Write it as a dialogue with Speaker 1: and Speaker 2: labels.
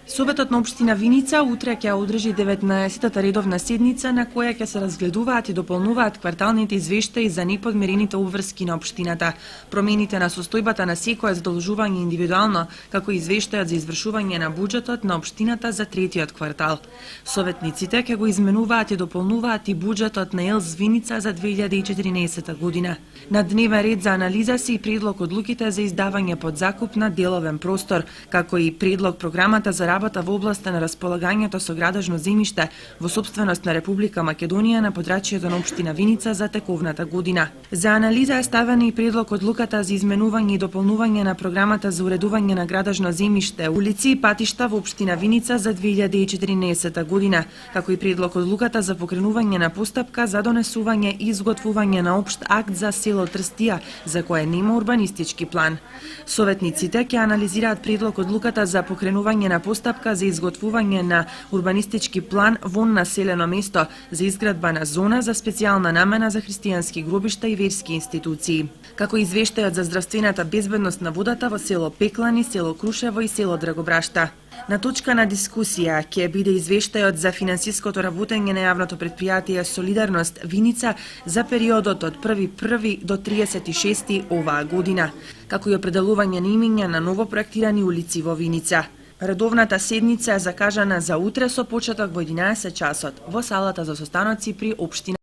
Speaker 1: Советот на општина Виница утре ќе одржи 19-та редовна седница на која ќе се разгледуваат и дополнуваат кварталните извештаи за неподмирените обврски на општината, промените на состојбата на секое задолжување индивидуално, како и извештајот за извршување на буџетот на општината за третиот квартал. Советниците ќе го изменуваат и дополнуваат и буџетот на ЕЛС Виница за 2014 година. На дневен ред за анализа се и предлог одлуките за издавање под закуп на деловен простор, како и предлог програмата за работа во областа на располагањето со градежно земјиште во сопственост на Република Македонија на подрачјето на општина Виница за тековната година. За анализа е ставен и предлог одлуката за изменување и дополнување на програмата за уредување на градежно земјиште, улици и патишта во општина Виница за 2014 година, како и предлог одлуката за покренување на постапка за донесување и изготвување на општ акт за село Трстија, за кое нема урбанистички план. Советниците ќе анализираат предлог одлуката за покренување на постапка за изготвување на урбанистички план во населено место за изградба на зона за специјална намена за христијански гробишта и верски институции, како и извештајот за здравствената безбедност на водата во село Пеклани, село Крушево и село Драгобрашта. На точка на дискусија ќе биде извештајот за финансиското работење на јавното претпријатие Солидарност Виница за периодот од 1.1. до 36. оваа година, како и определување на имиња на ново проектирани улици во Виница. Редовната седница е закажана за утре со почеток во 11 часот во салата за состаноци при општина